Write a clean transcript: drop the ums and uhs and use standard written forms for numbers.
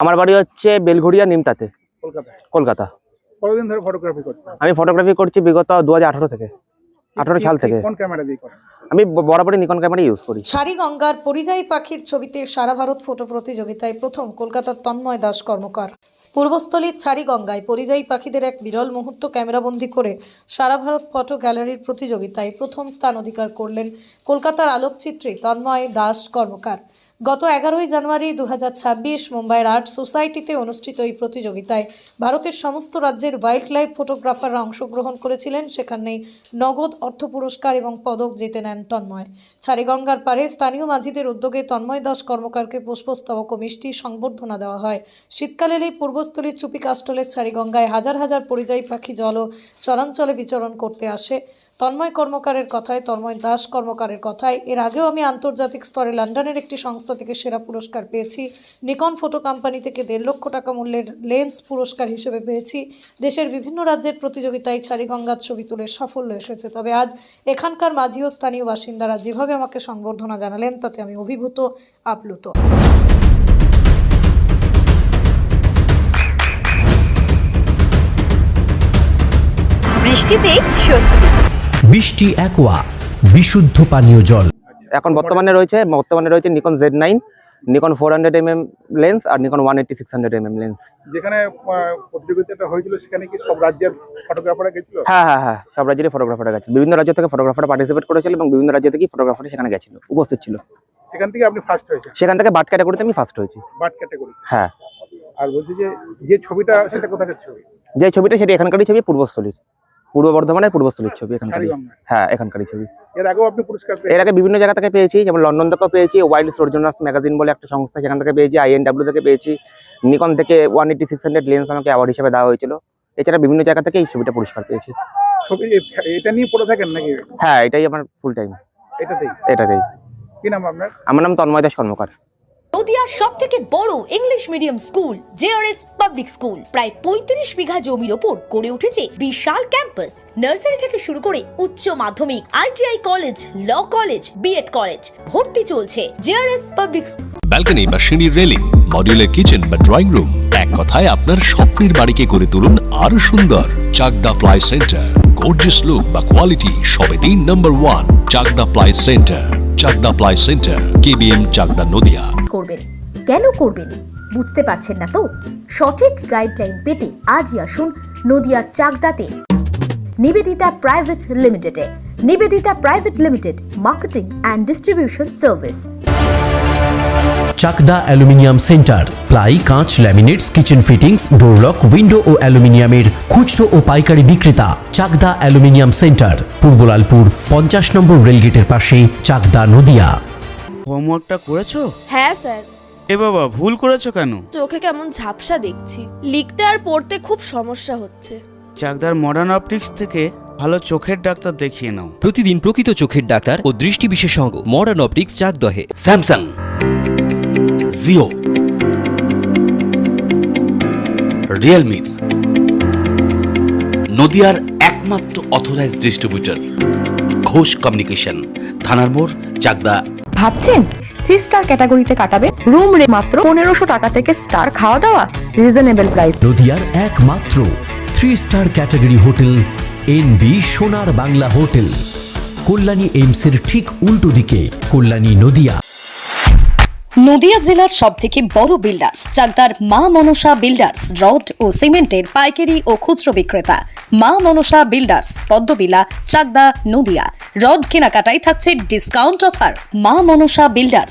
আমার বাড়ি হচ্ছে বেলঘড়িয়া নিমতাতে, কলকাতা। কতদিন ধরে ফটোগ্রাফি করছেন? আমি ফটোগ্রাফি করছি বিগত 2018 থেকে, 18 সাল থেকে। কোন ক্যামেরা দিয়ে করেন? আমি বরাবরই নিকন ক্যামেরা ইউজ করি। ছাড়িগঙ্গার পরিযায়ী পাখির ছবিতে সারা ভারত ফটো প্রতিযোগিতায় প্রথম কলকাতার তন্ময় দাস কর্মকার। পূর্বস্থলীর ছাড়িগঙ্গায় পরিযায়ী পাখিদের এক বিরল মুহূর্ত ক্যামেরাবন্দি করে সারা ভারত ফটো গ্যালারির প্রতিযোগিতায় প্রথম স্থান অধিকার করলেন কলকাতার আলোকচিত্রী তন্ময় দাস কর্মকার। গত 11ই জানুয়ারি 2026 মুম্বাইয়ের আর্ট সোসাইটিতে অনুষ্ঠিত এই প্রতিযোগিতায় ভারতের সমস্ত রাজ্যের ওয়াইল্ড লাইফ ফটোগ্রাফাররা অংশগ্রহণ করেছিলেন। সেখানে নগদ অর্থ পুরস্কার এবং পদক জিতে নেন তন্ময়। ছাড়িগঙ্গার পারে স্থানীয় মাঝিদের উদ্যোগে তন্ময় দাস কর্মকারকে পুষ্পস্তবক ও মিষ্টি সংবর্ধনা দেওয়া হয়। শীতকালের এই পূর্বস্থলীর চুপি কাস্টলের ছাড়িগঙ্গায় হাজার হাজার পরিযায়ী পাখি জল ও চরাঞ্চলে বিচরণ করতে আসে। তন্ময় কর্মকারের কথায়, তন্ময় দাস কর্মকারের কথায়, এর আগেও আমি আন্তর্জাতিক স্তরে লন্ডনের একটি সংস্থা থেকে সেরা পুরস্কার পেয়েছি। নিকন ফটো কোম্পানি থেকে 1.5 লক্ষ টাকা মূল্যের লেন্স পুরস্কার হিসেবে পেয়েছি। দেশের বিভিন্ন রাজ্যের প্রতিযোগিতায় ছাড়িগঙ্গার ছবি তুলে সাফল্য এসেছে। তবে আজ এখানকার মাঝি ও স্থানীয় বাসিন্দারা যেভাবে আমাকে সংবর্ধনা জানালেন তাতে আমি অভিভূত, আপ্লুত। বৃষ্টিতে স্বস্তি। বৃষ্টি অ্যাকোয়া বিশুদ্ধ পানীয় জল। এখন বর্তমানে রয়েছে Nikon Z9, Nikon 400mm lens আর নিকন 180-600mm লেন্স। যেখানে প্রতিযোগিতাটা হয়েছিল সেখানে কি সব রাজ্যের ফটোগ্রাফাররা গেছিল? হ্যাঁ, সব রাজ্যের ফটোগ্রাফাররা গেছে। বিভিন্ন রাজ্য থেকে ফটোগ্রাফাররা পার্টিসিপেট করেছিল এবং বিভিন্ন রাজ্য থেকে ফটোগ্রাফার সেখানে গেছিল, উপস্থিত ছিল। সেখান থেকে আপনি ফার্স্ট হয়েছেন? সেখান থেকে বার্ড ক্যাটাগরিতে আমি ফার্স্ট হয়েছি। Bird category? হ্যাঁ। আর বলছি যে ছবিটা সেটা কোথাকার ছবি? যে ছবিটা সেটা এখানকারই ছবি, পূর্ব বর্ধমানের পূর্বস্থলীর ছবি এখানকারই। হ্যাঁ, এখানকারই ছবি। এর আগেও আপনি পুরস্কার পেয়েছেন? এর আগে বিভিন্ন জায়গা থেকে পেয়েছি, যেমন লন্ডন থেকেও পেয়েছি, ওয়াইল্ড সোজনার্স ম্যাগাজিন বলে একটা সংস্থা সেখান থেকে পেয়েছি, INW থেকে পেয়েছি, নিকন থেকে 180-600 লেন্স আমাকে অ্যাওয়ার্ড হিসেবে দেওয়া হয়েছিল। এছাড়া বিভিন্ন জায়গা থেকে এই ছবিটা পুরস্কার পেয়েছি। ছবি এটা নিয়ে পড়ে থাকেন নাকি? হ্যাঁ, এটাই আমার ফুল টাইম। এটাতেই। কি নাম আপনার? আমার নাম তন্ময় দাস কর্মকার। নদিয়ার সবথেকে বড় English medium school JRS public school প্রায় 35 বিঘা জমির ওপর গড়ে উঠেছে বিশাল ক্যাম্পাস। নার্সারি থেকে শুরু করে উচ্চ মাধ্যমিক, ITI college, law college, B.Ed college, ভর্তি চলছে। JRS পাবলিক ব্যালকনি বা সিঁড়ির রেলিং, মডিউলার কিচেন বা ড্রয়িং রুম, এক কথায় আপনার স্বপ্নের বাড়িকে করে তুলুন আরো সুন্দর। Chakdah ply centre, gorgeous look বা কোয়ালিটি সবে 3 number 1 Chakdah ply centre. Chakdah ply centre, KBM, Chakdah, Nadia. করবেন কেন করবেন বুঝতে পারছেন না তো? সঠিক গাইডলাইন পেতে আজই আসুন নদিয়ার চাকদাতে নিবেদিতা প্রাইভেট লিমিটেডে। Nivedita private limited, marketing and distribution service. Chakdah aluminium centre, ply, কাঁচ, laminates, kitchen fittings, door lock, window ও অ্যালুমিনিয়ামের খুচরো ও পাইকারি বিক্রেতা। Chakdah aluminium centre, Purbalalpur 50 number রেলগেটের পাশে, চাকদা, নদিয়া। হোমওয়ার্কটা করেছো? হ্যাঁ স্যার। এ বাবা, ভুল করেছো কেন? চোখে কেমন ঝাপসা দেখছি, লিখতে আর পড়তে খুব সমস্যা হচ্ছে। চাকদার মডার্ন অপটিক্স থেকে ভালো চোখের ডাক্তার দেখিয়ে নাও। প্রতিদিন প্রকৃত চোখের ডাক্তার ও দৃষ্টি বিশেষজ্ঞ মডার্ন অপটিক্স, চাকদহে। স্যামসাং, জিও, রিয়েলমি, নদিয়ার একমাত্র অথরাইজড ডিস্ট্রিবিউটর ঘোষ কমিউনিকেশন, থানার মোড়, চাকদা। ভাবছেন 3 স্টার ক্যাটাগরিতে কাটাবে? রুম রে মাত্র 1500 টাকা থেকে স্টার, খাওয়া দাওয়া রিজনেবল প্রাইস। নদিয়ার একমাত্র 3 স্টার ক্যাটাগরি হোটেল NB সোনার বাংলা হোটেল, কল্যাণী এইমসের ঠিক উল্টো দিকে, কল্যাণী, নদিয়া। নদিয়া জেলার সবথেকে বড় বিল্ডার্স চাকদার মা মনসা বিল্ডার্স, রড ও সিমেন্টের পাইকারি ও খুচরো বিক্রেতা। মা মনসা বিল্ডার্স, পদ্মবিলা, চাকদা, নদিয়া। রড কেনাকাটায় থাকছে ডিসকাউন্ট অফার। মা মনসা বিল্ডার্স,